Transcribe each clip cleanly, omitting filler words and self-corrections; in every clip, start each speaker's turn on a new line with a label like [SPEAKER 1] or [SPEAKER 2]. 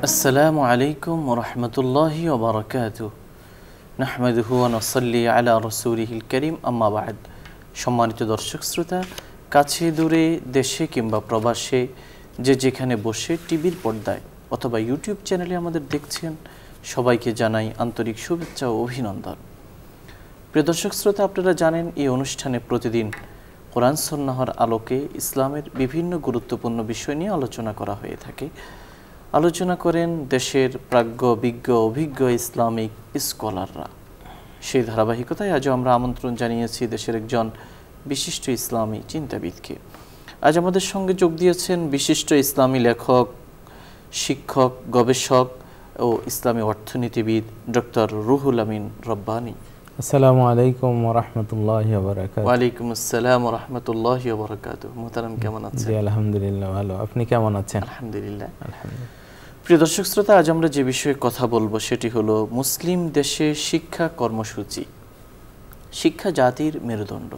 [SPEAKER 1] আসসালামু আলাইকুম ওয়া রাহমাতুল্লাহি ওয়া বারাকাতুহু নাহমাদুহু ওয়া নুসাল্লি আলা রাসূলিহিল কারীম আম্মা বা'দ। সম্মানিত দর্শক শ্রোতা, কাছে দূরে দেশে কিংবা প্রবাসে যে যেখানে বসে টিভির পর্দায় অথবা ইউটিউব চ্যানেলে আমাদের দেখছেন, সবাইকে জানাই আন্তরিক শুভেচ্ছা ও অভিনন্দন। প্রিয় দর্শক শ্রোতা, আপনারা জানেন এই অনুষ্ঠানে প্রতিদিন কোরআন সুন্নাহর আলোকে ইসলামের বিভিন্ন গুরুত্বপূর্ণ বিষয় নিয়ে আলোচনা করা হয়ে থাকে। আলোচনা করেন দেশের প্রাজ্ঞ বিজ্ঞ অভিজ্ঞ ইসলামিক স্কলাররা। সেই ধারাবাহিকতায় আজও আমরা আমন্ত্রণ জানিয়েছি দেশের একজন বিশিষ্ট ইসলামী চিন্তাবিদকে। আজ আমাদের সঙ্গে যোগ দিয়েছেন বিশিষ্ট ইসলামী লেখক, শিক্ষক, গবেষক ও ইসলামী অর্থনীতিবিদ ডক্টর রুহুল আমিন রব্বানী।
[SPEAKER 2] আসসালামু আলাইকুম ওয়া রাহমাতুল্লাহি ওয়া বারাকাতুহু।
[SPEAKER 1] ওয়া আলাইকুম আসসালাম ওয়া রাহমাতুল্লাহি ওয়া বারাকাতুহু। মুহতারাম, কেমন আছেন?
[SPEAKER 2] জি আলহামদুলিল্লাহ ভালো। আপনি কেমন আছেন?
[SPEAKER 1] আলহামদুলিল্লাহ।
[SPEAKER 2] আলহামদুলিল্লাহ।
[SPEAKER 1] প্রিয় দর্শক শ্রোতা, আজ আমরা যে বিষয়ে কথা বলবো সেটি হলো মুসলিম দেশে শিক্ষা কর্মসূচি। শিক্ষা জাতির মেরুদণ্ড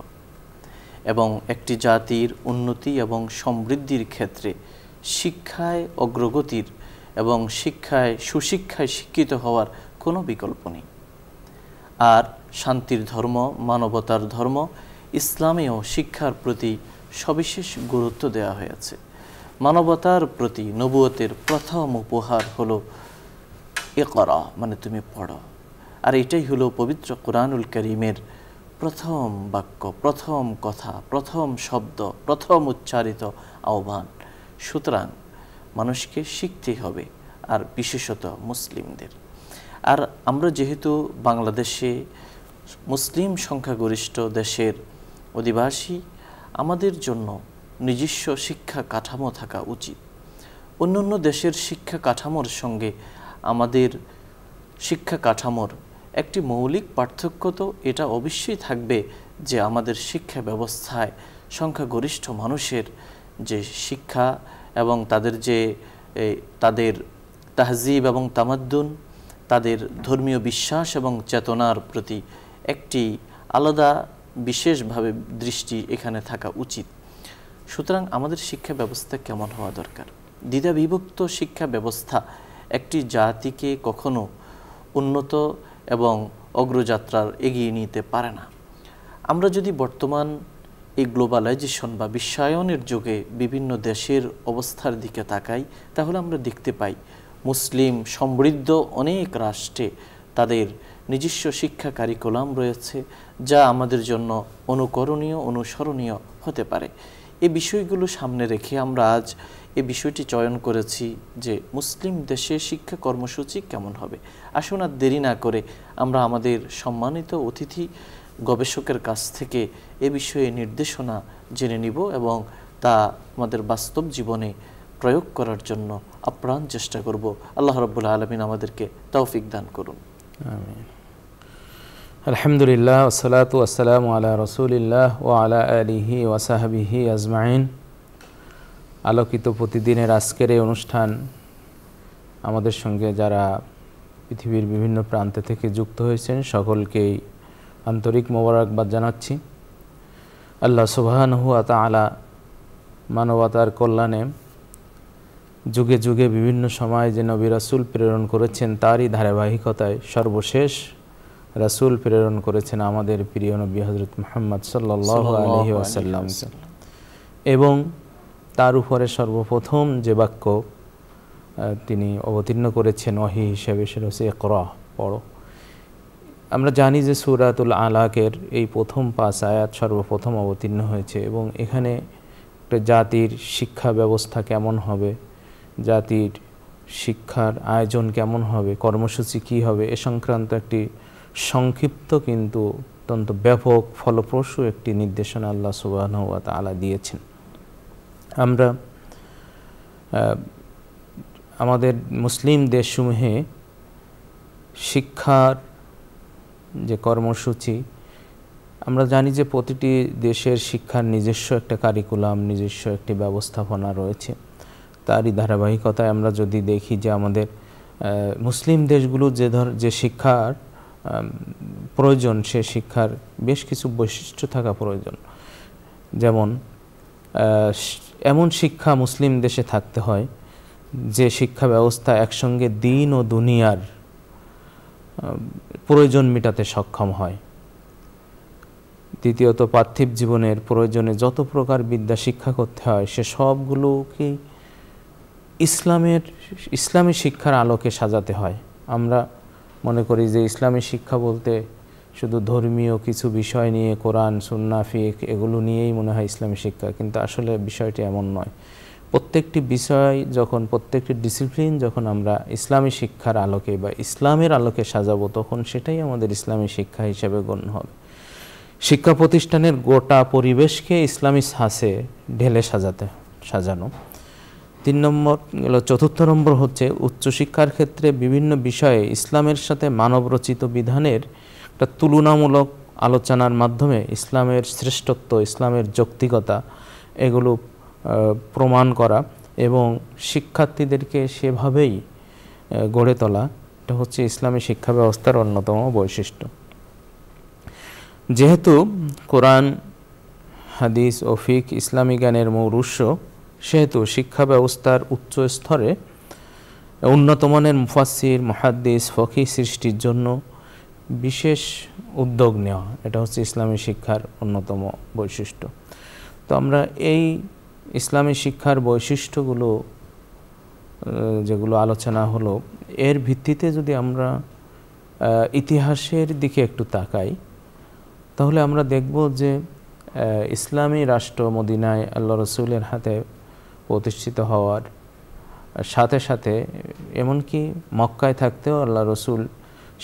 [SPEAKER 1] এবং একটি জাতির উন্নতি এবং সমৃদ্ধির ক্ষেত্রে শিক্ষায় অগ্রগতির এবং সুশিক্ষায় শিক্ষিত হওয়ার কোনো বিকল্প নেই। আর শান্তির ধর্ম, মানবতার ধর্ম ইসলামেও শিক্ষার প্রতি সবিশেষ গুরুত্ব দেওয়া হয়েছে। মানবতার প্রতি নবুয়তের প্রথম উপহার হলো ইকরা, মানে তুমি পড়ো। আর এটাই হলো পবিত্র কোরআনুল কারীমের প্রথম বাক্য, প্রথম কথা, প্রথম শব্দ, প্রথম উচ্চারিত আহ্বান। সুতরাং মানুষকে শিখতেই হবে, আর বিশেষত মুসলিমদের। আর আমরা যেহেতু বাংলাদেশে মুসলিম সংখ্যাগরিষ্ঠ দেশের অধিবাসী, আমাদের জন্য নিজস্ব শিক্ষা কাঠামো থাকা উচিত। অন্যান্য দেশের শিক্ষা কাঠামোর সঙ্গে আমাদের শিক্ষা কাঠামোর একটি মৌলিক পার্থক্য তো এটা অবশ্যই থাকবে যে আমাদের শিক্ষা ব্যবস্থায় সংখ্যাগরিষ্ঠ মানুষের যে শিক্ষা এবং তাদের তাহজিব এবং তামাদ্দুন, তাদের ধর্মীয় বিশ্বাস এবং চেতনার প্রতি একটি আলাদা বিশেষভাবে দৃষ্টি এখানে থাকা উচিত। সুতরাং আমাদের শিক্ষা ব্যবস্থা কেমন হওয়া দরকার? দ্বিধাবিভক্ত শিক্ষা ব্যবস্থা একটি জাতিকে কখনো উন্নত এবং অগ্রযাত্রার এগিয়ে নিতে পারে না। আমরা যদি বর্তমান এই গ্লোবালাইজেশন বা বিশ্বায়নের যুগে বিভিন্ন দেশের অবস্থার দিকে তাকাই, তাহলে আমরা দেখতে পাই মুসলিম সমৃদ্ধ অনেক রাষ্ট্রে তাদের নিজস্ব শিক্ষা কারিকুলাম রয়েছে, যা আমাদের জন্য অনুকরণীয়, অনুসরণীয় হতে পারে। এই বিষয়গুলো সামনে রেখে আমরা আজ এই বিষয়টি চয়ন করেছি যে মুসলিম দেশে শিক্ষা কর্মসূচি কেমন হবে। আসুন আর দেরি না করে আমরা আমাদের সম্মানিত অতিথি গবেষকের কাছ থেকে এ বিষয়ে নির্দেশনা জেনে নিব এবং তা আমাদের বাস্তব জীবনে প্রয়োগ করার জন্য আপ্রাণ চেষ্টা করব। আল্লাহ রাব্বুল আলামিন আমাদেরকে তৌফিক দান করুন।
[SPEAKER 2] আমিন। আলহামদুলিল্লাহ ওয়াসসালাতু ওয়াসসালামু আলা রাসূলিল্লাহ ওয়া আলা আলিহি ওয়া সাহবিহি আজমাইন। আলোকিত প্রতিদিনের আজকের এই অনুষ্ঠান আমাদের সঙ্গে যারা পৃথিবীর বিভিন্ন প্রান্ত থেকে যুক্ত হয়েছেন সকলকেই আন্তরিক মোবারকবাদ জানাচ্ছি। আল্লাহ সুবহানাহু ওয়া তাআলা মানবতার কল্যাণে যুগে যুগে বিভিন্ন সময় যে নবী রাসূল প্রেরণ করেছেন, তারই ধারাবাহিকতায় সর্বশেষ রাসূল প্রেরণ করেছেন আমাদের প্রিয় নবী হযরত মুহাম্মদ সাল্লাল্লাহু আলাইহি ওয়াসাল্লাম। এবং তার উপরে সর্বপ্রথম যে বাক্য তিনি অবতীর্ণ করেছেন ওহী হিসেবে সেটা হচ্ছে ইকরা, পড়ো। আমরা জানি যে সূরাতুল আলাকের এই প্রথম 5 আয়াত সর্বপ্রথম অবতীর্ণ হয়েছে এবং এখানে একটা জাতির শিক্ষা ব্যবস্থা কেমন হবে, জাতির শিক্ষার আয়োজন কেমন হবে, কর্মসূচি কী হবে, এ সংক্রান্ত একটি সংক্ষিপ্ত কিন্তু অত্যন্ত ব্যাপক ফলপ্রসূ একটি নির্দেশনা আল্লাহ সুবহানাহু ওয়া তাআলা দিয়েছেন। আমরা আমাদের মুসলিম দেশসমূহে শিক্ষার যে কর্মসূচি, আমরা জানি যে প্রতিটি দেশের শিক্ষার নিজস্ব একটা কারিকুলাম, নিজস্ব একটি ব্যবস্থাপনা রয়েছে। তারই ধারাবাহিকতায় আমরা যদি দেখি যে আমাদের মুসলিম দেশগুলো যে শিক্ষার প্রয়োজন, সে শিক্ষার বেশ কিছু বৈশিষ্ট্য থাকা প্রয়োজন। যেমন এমন শিক্ষা মুসলিম দেশে থাকতে হয় যে শিক্ষা ব্যবস্থা একসঙ্গে দিন ও দুনিয়ার প্রয়োজন মেটাতে সক্ষম হয়। দ্বিতীয়ত, পার্থিব জীবনের প্রয়োজনে যত প্রকার বিদ্যা শিক্ষা করতে হয় সে সবগুলোকে ইসলামী শিক্ষার আলোকে সাজাতে হয়। আমরা মনে করি যে ইসলামী শিক্ষা বলতে শুধু ধর্মীয় কিছু বিষয় নিয়ে, কোরআন, সুন্নাহ, ফিকহ এগুলো নিয়েই মনে হয় ইসলামী শিক্ষা, কিন্তু আসলে বিষয়টি এমন নয়। প্রত্যেকটি বিষয় যখন, প্রত্যেকটি ডিসিপ্লিন যখন আমরা ইসলামী শিক্ষার আলোকে বা ইসলামের আলোকে সাজাবো, তখন সেটাই আমাদের ইসলামী শিক্ষা হিসেবে গণ্য হবে। শিক্ষা প্রতিষ্ঠানের গোটা পরিবেশকে ইসলামী ছাঁচে ঢেলে সাজানো। চতুর্থ নম্বর হচ্ছে উচ্চশিক্ষার ক্ষেত্রে বিভিন্ন বিষয়ে ইসলামের সাথে মানবরচিত বিধানের একটা তুলনামূলক আলোচনার মাধ্যমে ইসলামের শ্রেষ্ঠত্ব, ইসলামের যৌক্তিকতা এগুলো প্রমাণ করা এবং শিক্ষার্থীদেরকে সেভাবেই গড়ে তোলা, এটা হচ্ছে ইসলামী শিক্ষা ব্যবস্থার অন্যতম বৈশিষ্ট্য। যেহেতু কোরআন, হাদিস ও ফিকহ ইসলামী জ্ঞানের মূল উৎস, সেহেতু শিক্ষা ব্যবস্থার উচ্চ স্তরে উন্নত মানের মুফাসসির, মুহাদ্দিস, ফকিহ সৃষ্টির জন্য বিশেষ উদ্যোগ নেওয়া, এটা হচ্ছে ইসলামী শিক্ষার অন্যতম বৈশিষ্ট্য। তো আমরা এই ইসলামী শিক্ষার বৈশিষ্ট্যগুলো যেগুলো আলোচনা হলো, এর ভিত্তিতে যদি আমরা ইতিহাসের দিকে একটু তাকাই, তাহলে আমরা দেখব যে ইসলামী রাষ্ট্র মদিনায় আল্লাহ রসুলের হাতে প্রতিষ্ঠিত হওয়ার সাথে সাথে, এমনকি মক্কায় থাকতেও আল্লাহ রসুল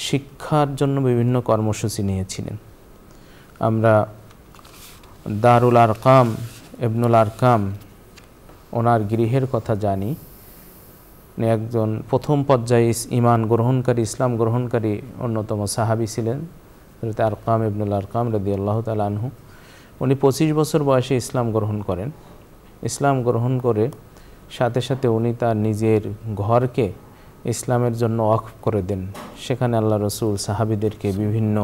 [SPEAKER 2] শিক্ষার জন্য বিভিন্ন কর্মসূচি নিয়েছিলেন। আমরা দারুল আরকাম, ইবনুল আরকাম ওনার গৃহের কথা জানি। একজন প্রথম পর্যায়ে ইমান গ্রহণকারী, ইসলাম গ্রহণকারী অন্যতম সাহাবী ছিলেন হযরত আরকাম ইবনুল আরকাম রাদিয়াল্লাহু তাআলা আনহু। উনি 25 বছর বয়সে ইসলাম গ্রহণ করেন। ইসলাম গ্রহণ করে সাথে সাথে উনি তার নিজের ঘরকে ইসলামের জন্য ওয়াকফ করে দেন। সেখানে আল্লাহ রসুল সাহাবীদেরকে বিভিন্ন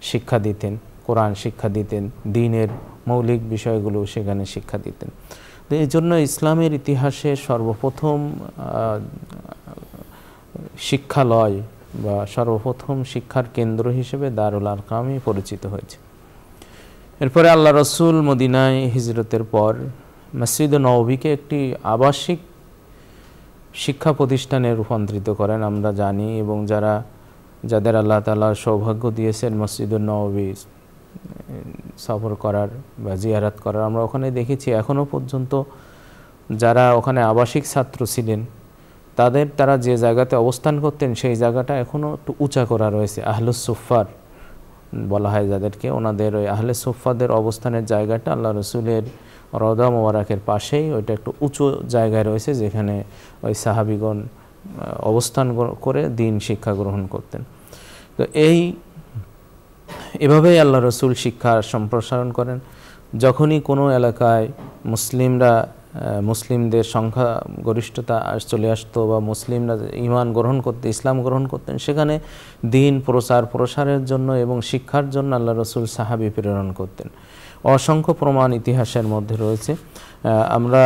[SPEAKER 2] শিক্ষা দিতেন, কোরআন শিক্ষা দিতেন, দ্বীনের মৌলিক বিষয়গুলো সেখানে শিক্ষা দিতেন। তো এই জন্য ইসলামের ইতিহাসে সর্বপ্রথম শিক্ষালয় বা সর্বপ্রথম শিক্ষার কেন্দ্র হিসেবে দারুল আরকামই পরিচিত হয়েছে। এরপরে আল্লাহ রসুল মদিনায় হিজরতের পর মসজিদে নববীকে একটি আবাসিক শিক্ষা প্রতিষ্ঠানে রূপান্তরিত করেন, আমরা জানি। এবং যাদের আল্লাহ তাআলা সৌভাগ্য দিয়েছেন মসজিদে নববী সফর করার বা জিয়ারত করার, আমরা ওখানে দেখেছি এখনও পর্যন্ত যারা ওখানে আবাসিক ছাত্র ছিলেন তারা যে জায়গাতে অবস্থান করতেন সেই জায়গাটা এখনও একটু উঁচা করা রয়েছে। আহলুস সুফফার বলা হয় যাদেরকে, ওনাদের ওই আহলে সুফফাদের অবস্থানের জায়গাটা আল্লাহ রসুলের রওজা মোবারকের পাশেই, ওইটা একটু উঁচু জায়গায় রয়েছে যেখানে ওই সাহাবিগণ অবস্থান করে দ্বীন শিক্ষা গ্রহণ করতেন। তো এভাবেই আল্লাহ রসুল শিক্ষার সম্প্রসারণ করেন। যখনই কোনো এলাকায় মুসলিমদের সংখ্যা গরিষ্ঠতা চলে আসতো বা মুসলিমরা ঈমান গ্রহণ করতে, ইসলাম গ্রহণ করতেন, সেখানে দ্বীন প্রসারের জন্য এবং শিক্ষার জন্য আল্লাহ রসুল সাহাবী প্রেরণ করতেন। অসংখ্য প্রমাণ ইতিহাসের মধ্যে রয়েছে। আমরা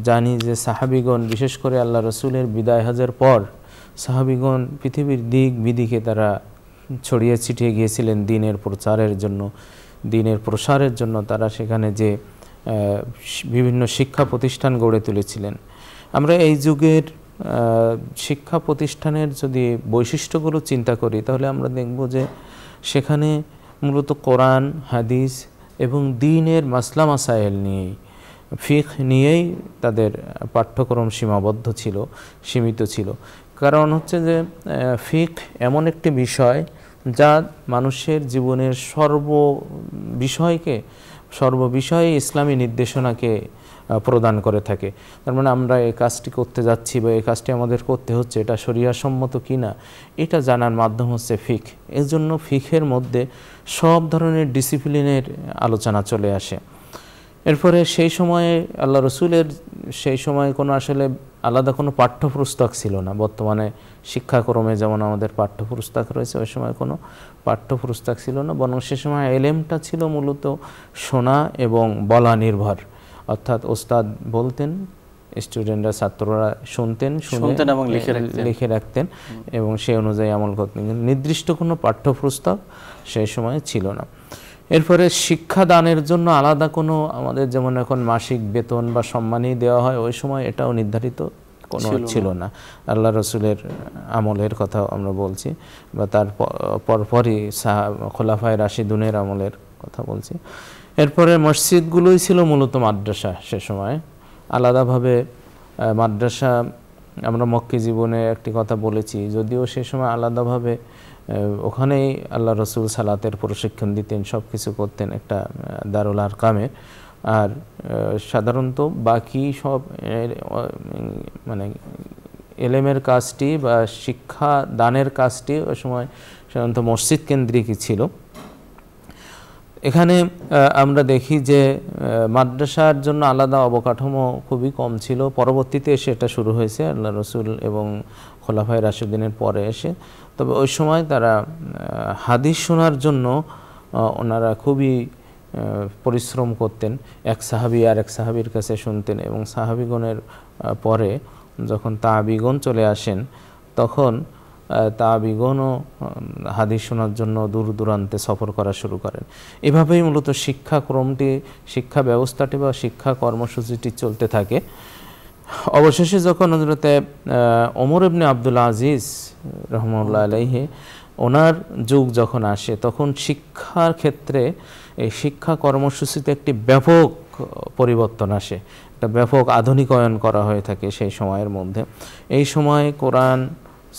[SPEAKER 2] জানি যে সাহাবীগণ, বিশেষ করে আল্লাহ রসুলের বিদায় হজের পর সাহাবীগণ পৃথিবীর দিক বিদিকে তারা ছড়িয়ে ছিটিয়ে গিয়েছিলেন দ্বীনের প্রচারের জন্য, দ্বীনের প্রসারের জন্য। তারা সেখানে যে বিভিন্ন শিক্ষা প্রতিষ্ঠান গড়ে তুলেছিলেন। আমরা এই যুগের শিক্ষা প্রতিষ্ঠানের যদি বৈশিষ্ট্যগুলো চিন্তা করি, তাহলে আমরা দেখব যে সেখানে মূলত কোরআন, হাদিস এবং দ্বীনের মাসলা মাসাইল নিয়েই, ফিকহ নিয়েই তাদের পাঠ্যক্রম সীমিত ছিল। কারণ হচ্ছে যে ফিকহ এমন একটি বিষয় যা মানুষের জীবনের সর্ববিষয়ে ইসলামী নির্দেশনাকে প্রদান করে থাকে। তার মানে আমরা এই কাজটি করতে যাচ্ছি বা এই কাজটি আমাদের করতে হচ্ছে, এটা শরিয়াসম্মত কিনা, এটা জানার মাধ্যম হচ্ছে ফিকহ। এর জন্য ফিকহের মধ্যে সব ধরনের ডিসিপ্লিনের আলোচনা চলে আসে। এরপরে সেই সময়ে আল্লাহ রসুলের কোনো আসলে আলাদা কোনো পাঠ্যপুস্তক ছিল না। বর্তমানে শিক্ষাক্রমে যেমন আমাদের পাঠ্যপুস্তক রয়েছে, ওই সময় কোনো পাঠ্যপুস্তক ছিল না, বরং সে সময় এলেমটা ছিল মূলত শোনা এবং বলা নির্ভর। অর্থাৎ ওস্তাদ বলতেন স্টুডেন্টরা ছাত্ররা শুনতেন
[SPEAKER 1] এবং
[SPEAKER 2] লিখে রাখতেন এবং সেই অনুযায়ী আমল করতেন। নির্দিষ্ট কোনো পাঠ্যপুস্তক সেই সময় ছিল না। এরপরে শিক্ষাদানের জন্য আলাদা কোনো আমাদের যেমন এখন মাসিক বেতন বা সম্মানী দেওয়া হয়, ওই সময় এটাও নির্ধারিত কোনো ছিল না। আল্লাহ রসুলের আমলের কথা আমরা বলছি, বা তার পরপরই খোলাফায়ে রাশিদুনের আমলের কথা বলছি। এরপরে মসজিদগুলোই ছিল মূলত মাদ্রাসা সে সময়। আলাদাভাবে মাদ্রাসা আমরা মক্কি জীবনে একটি কথা বলেছি, যদিও সে সময় আলাদাভাবে ওখানেই আল্লাহ রসুল সালাতের প্রশিক্ষণ দিতেন, সব কিছু করতেন একটা দারুল আরকামে। আর সাধারণত বাকি সব মানে এলেমের কাজটি বা শিক্ষা দানের কাজটি ওই সময় সাধারণত মসজিদ কেন্দ্রিকই ছিল। এখানে আমরা দেখি যে মাদ্রাসার জন্য আলাদা অবকাঠামো খুবই কম ছিল। পরবর্তীতে এসে এটা শুরু হয়েছে আল্লাহ রসুল এবং খোলাফায়ে রাশিদিনের পরে এসে। তবে ওই সময় তারা হাদিস শোনার জন্য ওনারা খুবই পরিশ্রম করতেন। এক সাহাবী আর এক সাহাবীর কাছে শুনতেন, এবং সাহাবীগণের পরে যখন তাবিগণ চলে আসেন তখন তাবিগণও হাদিস শোনার জন্য দূর দূরান্তে সফর করা শুরু করেন। এভাবেই মূলত শিক্ষাক্রমটি, শিক্ষা ব্যবস্থাটি বা শিক্ষা কর্মসূচিটি চলতে থাকে। অবশেষে যখন হযরতে ওমর ইবনে আব্দুল আজিজ রহমাতুল্লাহ আলাইহি ওনার যুগ যখন আসে, তখন শিক্ষার ক্ষেত্রে এই শিক্ষা কর্মসূচিতে একটি ব্যাপক পরিবর্তন আসে, একটা ব্যাপক আধুনিকায়ন করা হয়ে থাকে সেই সময়ের মধ্যে। এই সময় কোরআন,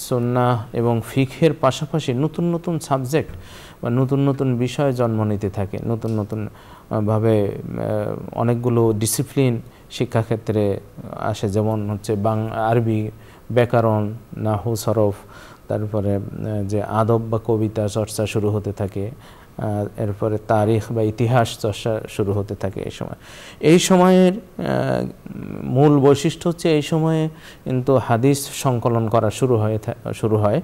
[SPEAKER 2] সুন্নাহ এবং ফিকহের পাশাপাশি নতুন নতুন সাবজেক্ট বা নতুন নতুন বিষয় জন্ম নিতে থাকে। নতুন নতুন ভাবে অনেকগুলো ডিসিপ্লিন শিক্ষাক্ষেত্রে আসে, যেমন হচ্ছে আরবি ব্যাকরণ, নাহু, সরফ, তারপরে যে আদব বা কবিতা চর্চা শুরু হতে থাকে, এরপরে তারিখ বা ইতিহাস চর্চা শুরু হতে থাকে। এই সময়ের মূল বৈশিষ্ট্য হচ্ছে এই সময়ে কিন্তু হাদিস সংকলন করা শুরু হয়।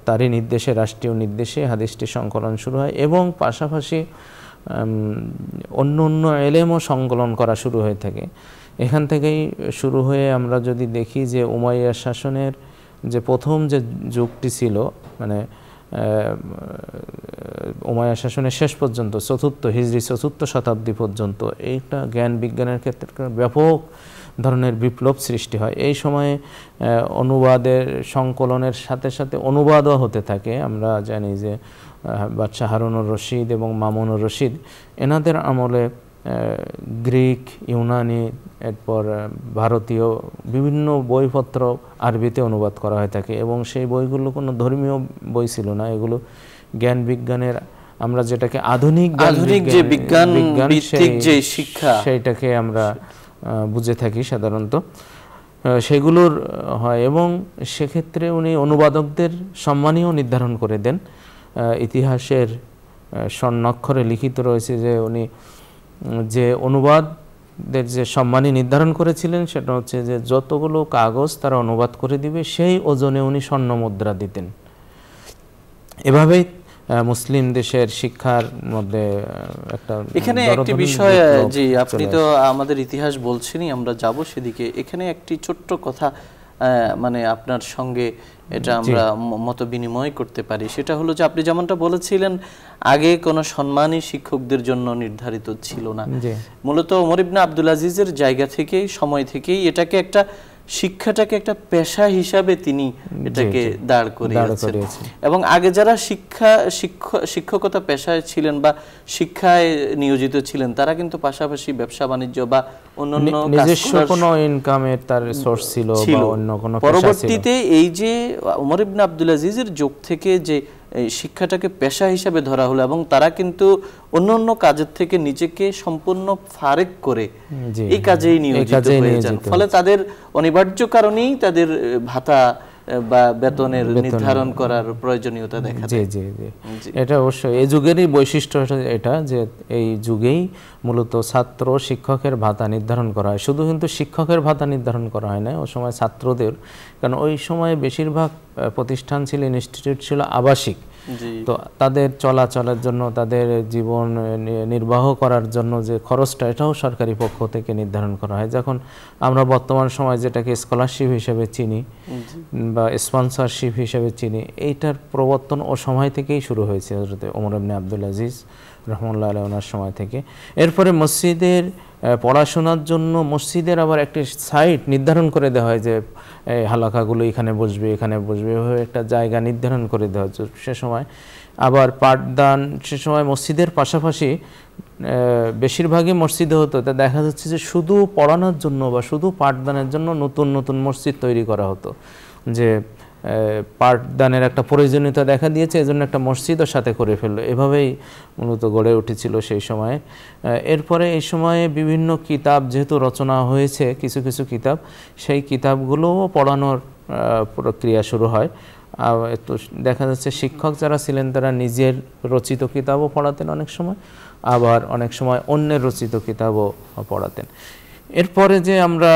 [SPEAKER 2] তারই নির্দেশে, রাষ্ট্রীয় নির্দেশে হাদিসটি সংকলন শুরু হয়, এবং পাশাপাশি অন্য অন্য এলেমও সংকলন করা শুরু হয়ে থাকে। এখান থেকেই শুরু হয়ে আমরা যদি দেখি যে উমাইয়া শাসনের যে প্রথম যে যুগটি ছিল, মানে উমাইয়া শাসনের শেষ পর্যন্ত হিজরি চতুর্থ শতাব্দী পর্যন্ত, এইটা জ্ঞান বিজ্ঞানের ক্ষেত্রে ব্যাপক ধরনের বিপ্লব সৃষ্টি হয়। এই সময়ে অনুবাদের সংকলনের সাথে সাথে অনুবাদও হতে থাকে। আমরা জানি যে বাদশাহ হারুনুর রশিদ এবং মামুনুর রশিদ, এনাদের আমলে গ্রিক, ইউনানি, এরপর ভারতীয় বিভিন্ন বইপত্র আরবিতে অনুবাদ করা হয়ে থাকে, এবং সেই বইগুলো কোনো ধর্মীয় বই ছিল না। এগুলো জ্ঞান বিজ্ঞানের, আমরা যেটাকে আধুনিক যে বিজ্ঞান ভিত্তিক যে শিক্ষা, সেইটাকে আমরা বুঝে থাকি সাধারণত, সেগুলোর হয়। এবং সেক্ষেত্রে উনি অনুবাদকদের সম্মানীয় নির্ধারণ করে দেন। ইতিহাসের স্বর্ণাক্ষরে লিখিত রয়েছে যে উনি যে অনুবাদদের যে সম্মানী নির্ধারণ করেছিলেন, সেটা হচ্ছে যে যতগুলো কাগজ তারা অনুবাদ করে দিবে সেই ওজনে উনি স্বর্ণ মুদ্রা দিতেন। এভাবেই মুসলিম দেশের শিক্ষার মধ্যে একটা,
[SPEAKER 1] এখানে একটি বিষয়, জি আপনি তো আমাদের ইতিহাস বলছেনই, আমরা যাব সেদিকে। এখানে একটি ছোট্ট কথা মানে আপনার সঙ্গে এটা আমরা মত বিনিময় করতে পারি। সেটা হলো যে আপনি যেমনটা বলেছিলেন, আগে কোনো সম্মানী শিক্ষকদের জন্য নির্ধারিত ছিল না। মূলত ওমর ইবনে আব্দুল আজিজের জায়গা থেকেই, সময় থেকেই এটাকে একটা, শিক্ষাটাকে একটা পেশা হিসাবে তিনি এটাকে দাঁড় করিয়েছেন। এবং আগে যারা শিক্ষকতা পেশায় ছিলেন বা শিক্ষায় নিয়োজিত ছিলেন, তারা কিন্তু পাশাপাশি ব্যবসা বাণিজ্য বা অন্যান্য
[SPEAKER 2] নিজস্ব কোনো ইনকামের তার সোর্স ছিল বা অন্য কোনো পেশা ছিল।
[SPEAKER 1] পরবর্তীতে এই যে ওমর ইবনে আব্দুল আজিজের যুগ থেকে যে শিক্ষাটাকে পেশা হিসাবে ধরা হলো, এবং তারা কিন্তু অন্য কাজের থেকে নিজেকে সম্পূর্ণ ফারেক করে এই কাজেই নিয়োজিত হয়ে যান। ফলে তাদের অনিবার্য কারণেই তাদের ভাতা বা বেতনের নির্ধারণ করার প্রয়োজনীয়তা দেখা যায়।
[SPEAKER 2] জি জি জি, এটা অবশ্যই এই যুগেরই বৈশিষ্ট্য এটা, যে এই যুগেই মূলত ছাত্র শিক্ষকের ভাতা নির্ধারণ করা হয়। শুধু কিন্তু শিক্ষকের ভাতা নির্ধারণ করা হয় না, ওই সময় ছাত্রদের, কারণ ওই সময় বেশিরভাগ প্রতিষ্ঠান ছিল, ইনস্টিটিউট ছিল আবাসিক। তো তাদের চলাচলের জন্য, তাদের জীবন নির্বাহ করার জন্য যে খরচটা, এটাও সরকারি পক্ষ থেকে নির্ধারণ করা হয়। যখন আমরা বর্তমান সময় যেটাকে স্কলারশিপ হিসেবে চিনি বা স্পন্সরশিপ হিসেবে চিনি, এইটার প্রবর্তন ও সময় থেকেই শুরু হয়েছে হযরত ওমর ইবনে আব্দুল আজিজ রাহমাতুল্লাহি আলাইহি ওনার সময় থেকে। এরপরে মসজিদের পড়াশোনার জন্য মসজিদের আবার একটি সাইট নির্ধারণ করে দেওয়া হয় যে হালাকাগুলো এখানে বসবে, এখানে বসবে, এভাবে একটা জায়গা নির্ধারণ করে দেওয়া হচ্ছে সে সময়। আবার পাঠদান সে সময় মসজিদের পাশাপাশি বেশিরভাগই মসজিদে হতো। তা দেখা যাচ্ছে যে শুধু পড়ানোর জন্য বা শুধু পাঠদানের জন্য নতুন নতুন মসজিদ তৈরি করা হতো, যে পাঠদানের একটা প্রয়োজনীয়তা দেখা দিয়েছে, এজন্য একটা মসজিদও সাথে করে ফেললো। এভাবেই মূলত গড়ে উঠেছিল সেই সময়ে। এরপরে এই সময়ে বিভিন্ন কিতাব যেহেতু রচনা হয়েছে, কিছু কিছু কিতাব, সেই কিতাবগুলোও পড়ানোর প্রক্রিয়া শুরু হয়। তো দেখা যাচ্ছে শিক্ষক যারা ছিলেন তারা নিজের রচিত কিতাবও পড়াতেন অনেক সময়, আবার অনেক সময় অন্যের রচিত কিতাবও পড়াতেন। এরপরে যে আমরা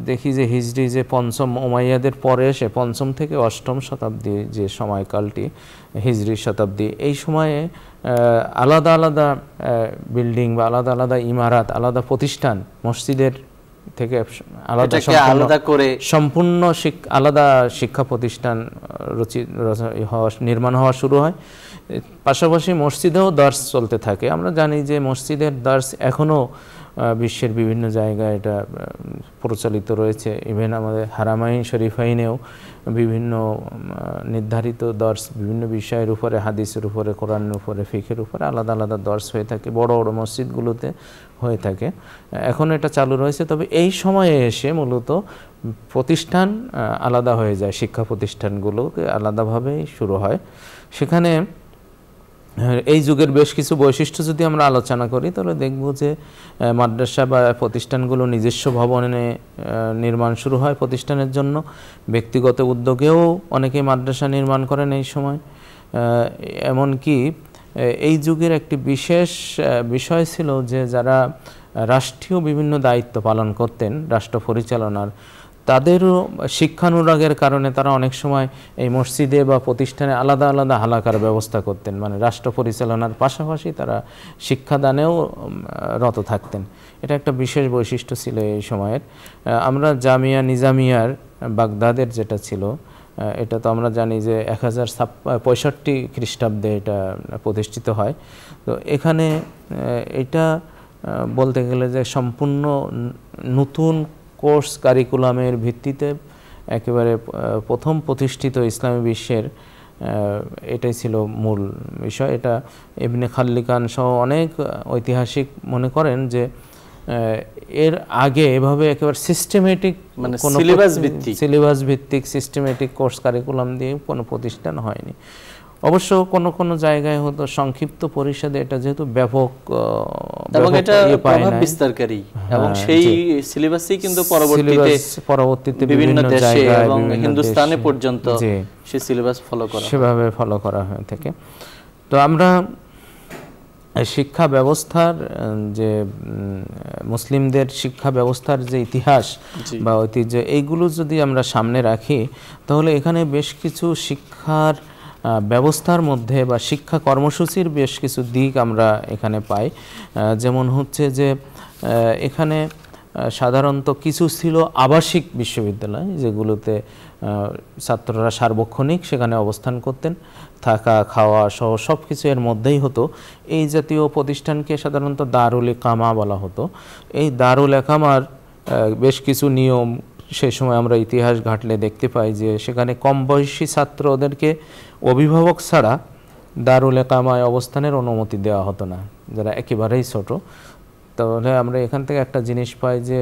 [SPEAKER 2] দেখি যে হিজরি যে পঞ্চম উমাইয়াদের পরে এসে পঞ্চম থেকে অষ্টম শতাব্দী যে সময়কালটি, হিজরি শতাব্দী, এই সময়ে আলাদা আলাদা বিল্ডিং বা আলাদা আলাদা ইমারাত, আলাদা প্রতিষ্ঠান মসজিদের থেকে আলাদা করে সম্পূর্ণ আলাদা শিক্ষা প্রতিষ্ঠান নির্মাণ হওয়া শুরু হয়। পাশাপাশি মসজিদেও দার্স চলতে থাকে। আমরা জানি যে মসজিদের দার্স এখনও বিশ্বের বিভিন্ন জায়গায় এটা প্রচলিত রয়েছে। ইভেন আমাদের হারামাইন শরীফাইনেও বিভিন্ন নির্ধারিত দর্স বিভিন্ন বিষয়ের উপরে, হাদিসের উপরে, কোরআনের উপরে, ফিকহের উপরে আলাদা আলাদা দর্স হয়ে থাকে, বড় বড় মসজিদগুলোতে হয়ে থাকে। এখন এটা চালু রয়েছে। তবে এই সময়ে এসে মূলত প্রতিষ্ঠান আলাদা হয়ে যায়, শিক্ষা প্রতিষ্ঠানগুলোকে আলাদাভাবেই শুরু হয়। সেখানে এই যুগের বেশ কিছু বৈশিষ্ট্য যদি আমরা আলোচনা করি তাহলে দেখব যে মাদ্রাসা বা প্রতিষ্ঠানগুলো নিজস্ব ভবনে নির্মাণ শুরু হয় প্রতিষ্ঠানের জন্য। ব্যক্তিগত উদ্যোগেও অনেকেই মাদ্রাসা নির্মাণ করেন এই সময়। এমনকি এই যুগের একটি বিশেষ বিষয় ছিল যে যারা রাষ্ট্রীয় বিভিন্ন দায়িত্ব পালন করতেন রাষ্ট্র পরিচালনার, তাদেরও শিক্ষানুরাগের কারণে তারা অনেক সময় এই মসজিদে বা প্রতিষ্ঠানে আলাদা আলাদা হালাকার ব্যবস্থা করতেন। মানে রাষ্ট্র পরিচালনার পাশাপাশি তারা শিক্ষাদানেও রত থাকতেন। এটা একটা বিশেষ বৈশিষ্ট্য ছিল এই সময়ের। আমরা জামিয়া নিজামিয়ার বাগদাদের যেটা ছিল, এটা তো আমরা জানি যে 1065 খ্রিস্টাব্দে এটা প্রতিষ্ঠিত হয়। তো এখানে এটা বলতে গেলে যে সম্পূর্ণ নতুন কোর্স কারিকুলামের ভিত্তিতে একেবারে প্রথম প্রতিষ্ঠিত ইসলামী বিশ্বের এটাই ছিল মূল বিষয়। এটা ইবনে খাল্লিকান সহ অনেক ঐতিহাসিক মনে করেন যে এর আগে এভাবে একেবারে সিস্টেমেটিক
[SPEAKER 1] মানে
[SPEAKER 2] সিলেবাস ভিত্তিক সিস্টেমেটিক কোর্স কারিকুলাম দিয়ে কোনো প্রতিষ্ঠান হয়নি। অবশ্য কোনো কোনো জায়গায় হতো সংক্ষিপ্ত পরিষদে, এটা যেহেতু ব্যাপক
[SPEAKER 1] এবং এটা প্রভাব বিস্তারকারী এবং সেই সিলেবাসই কিন্তু পরবর্তীতে বিভিন্ন দেশে এবং হিন্দুস্তানে পর্যন্ত সেই সিলেবাস
[SPEAKER 2] সেভাবে ফলো করা হয়ে থাকে। তো আমরা শিক্ষা ব্যবস্থার যে মুসলিমদের শিক্ষা ব্যবস্থার যে ইতিহাস বা ঐতিহ্য, এইগুলো যদি আমরা সামনে রাখি তাহলে এখানে বেশ কিছু শিক্ষার ব্যবস্থার মধ্যে বা শিক্ষা কর্মসূচির বেশ কিছু দিক আমরা এখানে পাই। যেমন হচ্ছে যে এখানে সাধারণত কিছু ছিল আবাসিক বিশ্ববিদ্যালয়, যেগুলোতে ছাত্ররা সার্বক্ষণিক সেখানে অবস্থান করতেন, থাকা খাওয়া সহ সব কিছু এর মধ্যেই হতো। এই জাতীয় প্রতিষ্ঠানকে সাধারণত দারুল ইকামা বলা হতো। এই দারুল ইকামার বেশ কিছু নিয়ম সেই সময় আমরা ইতিহাস ঘাটলে দেখতে পাই যে সেখানে কম বয়সী ছাত্রদেরকে অভিভাবক ছাড়া দারুল ইকামায় অবস্থানের অনুমতি দেওয়া হতো না, যারা একেবারেই ছোট। তাহলে আমরা এখান থেকে একটা জিনিস পাই যে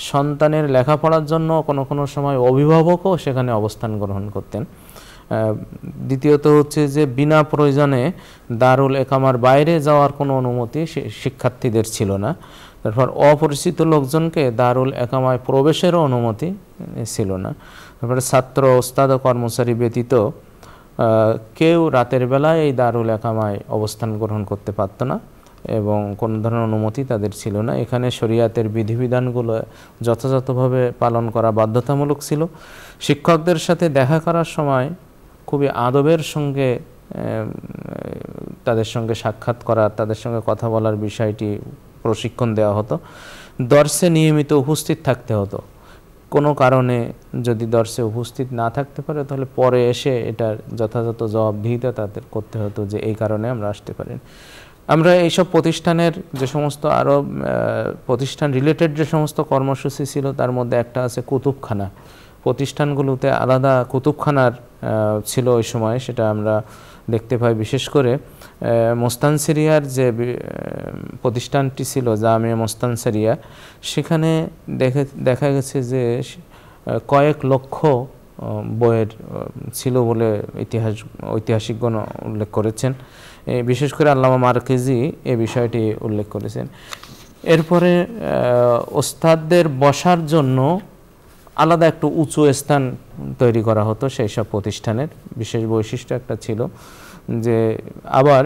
[SPEAKER 2] সন্তানের লেখাপড়ার জন্য কোনো কোনো সময় অভিভাবকও সেখানে অবস্থান গ্রহণ করতেন। দ্বিতীয়ত হচ্ছে যে বিনা প্রয়োজনে দারুল ইকামার বাইরে যাওয়ার কোনো অনুমতি শিক্ষার্থীদের ছিল না। তারপর অপরিচিত লোকজনকে দারুল ইকামায় প্রবেশেরও অনুমতি ছিল না। তারপরে ছাত্র, ওস্তাদ ও কর্মচারী ব্যতীত কেউ রাতের বেলায় এই দারুল ইকামায় অবস্থান গ্রহণ করতে পারত না এবং কোনো ধরনের অনুমতি তাদের ছিল না। এখানে শরিয়াতের বিধিবিধানগুলো যথাযথভাবে পালন করা বাধ্যতামূলক ছিল। শিক্ষকদের সাথে দেখা করার সময় খুবই আদবের সঙ্গে তাদের সঙ্গে সাক্ষাৎ করার, তাদের সঙ্গে কথা বলার বিষয়টি প্রশিক্ষণ দেওয়া হতো। দর্শে নিয়মিত উপস্থিত থাকতে হতো। কোনো কারণে যদি দর্শে উপস্থিত না থাকতে পারে তাহলে পরে এসে এটার যথাযথ জবাবদিহিতা তাদের করতে হতো যে এই কারণে আমরা আসতে পারি। আমরা এইসব প্রতিষ্ঠানের যে সমস্ত আরও প্রতিষ্ঠান রিলেটেড যে সমস্ত কর্মসূচি ছিল তার মধ্যে একটা আছে কুতুবখানা। প্রতিষ্ঠানগুলোতে আলাদা কুতুবখানার ছিল ওই সময়, সেটা আমরা দেখতে পাই। বিশেষ করে মোস্তানসিরিয়ার যে প্রতিষ্ঠানটি ছিল জামিয়া মোস্তানসিরিয়া, সেখানে দেখা গেছে যে কয়েক লক্ষ বইয়ের ছিল বলে ঐতিহাসিকগণ উল্লেখ করেছেন। বিশেষ করে আল্লামা মারকেজি এই বিষয়টি উল্লেখ করেছেন। এরপরে ওস্তাদদের বসার জন্য আলাদা একটু উঁচু স্থান তৈরি করা হতো সেই সব প্রতিষ্ঠানের। বিশেষ বৈশিষ্ট্য একটা ছিল যে আবার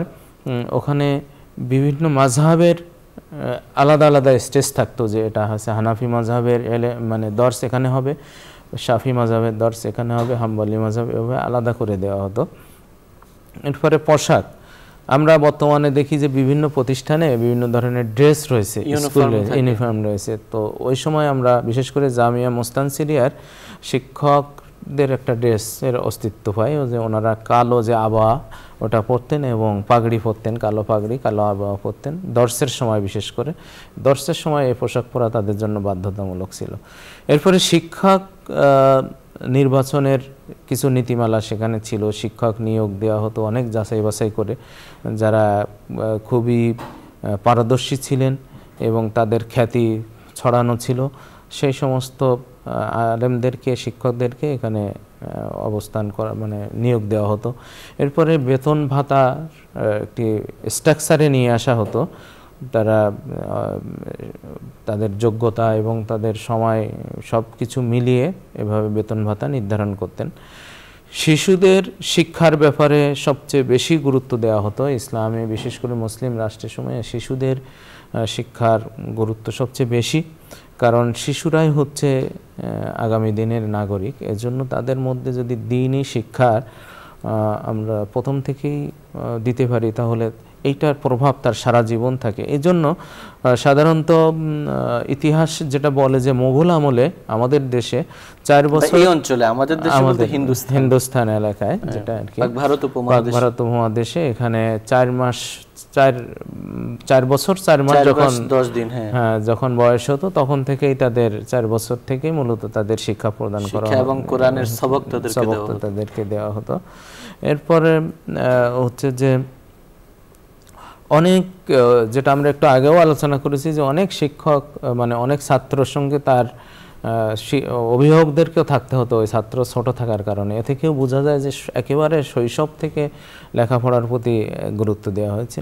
[SPEAKER 2] ওখানে বিভিন্ন মাযহাবের আলাদা আলাদা স্টেজ থাকতো, যে এটা হচ্ছে হানাফি মাযহাবের মানে দর্স এখানে হবে, শাফি মাযহাবের দর্স এখানে হবে, হাম্বলি মাযহাব, এভাবে আলাদা করে দেওয়া হতো। এরপরে পোশাক, আমরা বর্তমানে দেখি যে বিভিন্ন প্রতিষ্ঠানে বিভিন্ন ধরনের ড্রেস রয়েছে, স্কুলে ইউনিফর্ম রয়েছে। তো ওই সময় আমরা বিশেষ করে জামিয়া মোস্তানসিরিয়ার শিক্ষকদের একটা ড্রেসের অস্তিত্ব পাই, যে ওনারা কালো যে আবা ওটা পরতেন এবং পাগড়ি পরতেন, কালো পাগড়ি কালো আবা পরতেন। দর্সের সময় বিশেষ করে দর্সের সময় এই পোশাক পরা তাদের জন্য বাধ্যতামূলক ছিল। এরপরে শিক্ষক নির্বাচনের কিছু নীতিমালা সেখানে ছিল। শিক্ষক নিয়োগ দেওয়া হতো অনেক যাচাই বাছাই করে, যারা খুবই পারদর্শী ছিলেন এবং তাদের খ্যাতি ছড়ানো ছিল সেই সমস্ত আলেমদেরকে, শিক্ষকদেরকে এখানে অবস্থান করা মানে নিয়োগ দেওয়া হতো। এরপরে বেতন ভাতা একটি স্ট্রাকচারে নিয়ে আসা হতো। তারা তাদের যোগ্যতা এবং তাদের সময় সব কিছু মিলিয়ে এভাবে বেতন ভাতা নির্ধারণ করতেন। শিশুদের শিক্ষার ব্যাপারে সবচেয়ে বেশি গুরুত্ব দেওয়া হতো ইসলামে, বিশেষ করে মুসলিম রাষ্ট্রের সময়ে শিশুদের শিক্ষার গুরুত্ব সবচেয়ে বেশি, কারণ শিশুরাই হচ্ছে আগামী দিনের নাগরিক। এজন্য তাদের মধ্যে যদি দ্বীনি শিক্ষার আমরা প্রথম থেকেই দিতে পারি তাহলে এইটার প্রভাব তার সারা জীবন থাকে। এই জন্য সাধারণত ইতিহাস যেটা বলে যে মোগল আমলে আমাদের দেশে 4 বছর,
[SPEAKER 1] এই অঞ্চলে আমাদের দেশে বলতে
[SPEAKER 2] হিন্দুস্তান এলাকায় যেটা আর কি ভারত উপমহাদেশে, এখানে 4 বছর 4 মাস যখন
[SPEAKER 1] 10 দিন
[SPEAKER 2] যখন বয়স হতো তখন থেকেই তাদের 4 বছর থেকেই মূলত তাদের শিক্ষা প্রদান করা হতো
[SPEAKER 1] এবং কোরআনের সবক
[SPEAKER 2] তাদেরকে দেওয়া হতো। এরপরে হচ্ছে যে অনেক, যেটা আমরা একটু আগেও আলোচনা করেছি যে অনেক শিক্ষক মানে অনেক ছাত্রর সঙ্গে তার অভিভাবকদেরকেও থাকতে হতো ওই ছাত্র ছোট থাকার কারণে। এ থেকেও বোঝা যায় যে একেবারে শৈশব থেকে লেখাপড়ার প্রতি গুরুত্ব দেওয়া হয়েছে।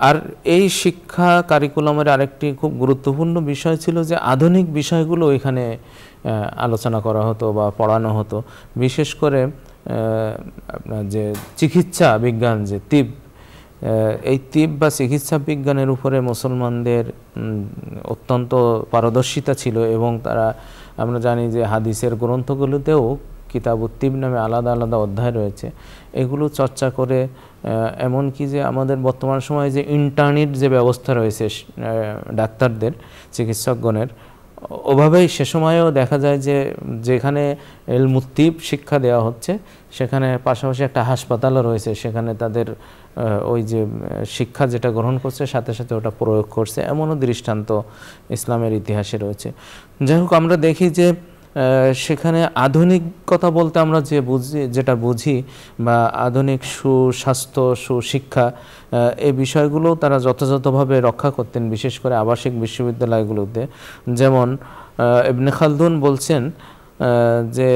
[SPEAKER 2] আর এই শিক্ষা কারিকুলামের আরেকটি খুব গুরুত্বপূর্ণ বিষয় ছিল যে আধুনিক বিষয়গুলো এখানে আলোচনা করা হতো বা পড়ানো হতো। বিশেষ করে আপনার যে চিকিৎসা বিজ্ঞান, যে তিব, এই তিব বা চিকিৎসা বিজ্ঞানের উপরে মুসলমানদের অত্যন্ত পারদর্শিতা ছিল এবং তারা, আমরা জানি যে হাদিসের গ্রন্থগুলোতেও কিতাবুত তিব নামে আলাদা আলাদা অধ্যায় রয়েছে, এগুলো চর্চা করে এমনকি যে আমাদের বর্তমান সময়ে যে ইন্টার্নির যে ব্যবস্থা রয়েছে ডাক্তারদের, চিকিৎসকগণের, ওভাবেই সে সময়েও দেখা যায় যে যেখানে ইলমুত তিব শিক্ষা দেওয়া হচ্ছে সেখানে পাশাপাশি একটা হাসপাতালও রয়েছে, সেখানে তাদের ওই যে শিক্ষা যেটা গ্রহণ করছে সাথে সাথে ওটা প্রয়োগ করছে, এমনও দৃষ্টান্ত ইসলামের ইতিহাসে রয়েছে। যাই হোক, আমরা দেখি যে সেখানে আধুনিকতা বলতে আমরা যেটা বুঝি বা আধুনিক সুস্বাস্থ্য, সুশিক্ষা, এই বিষয়গুলো তারা যথাযথভাবে রক্ষা করতেন, বিশেষ করে আবাসিক বিশ্ববিদ্যালয়গুলোতে। যেমন ইবনে খালদুন বলছেন যে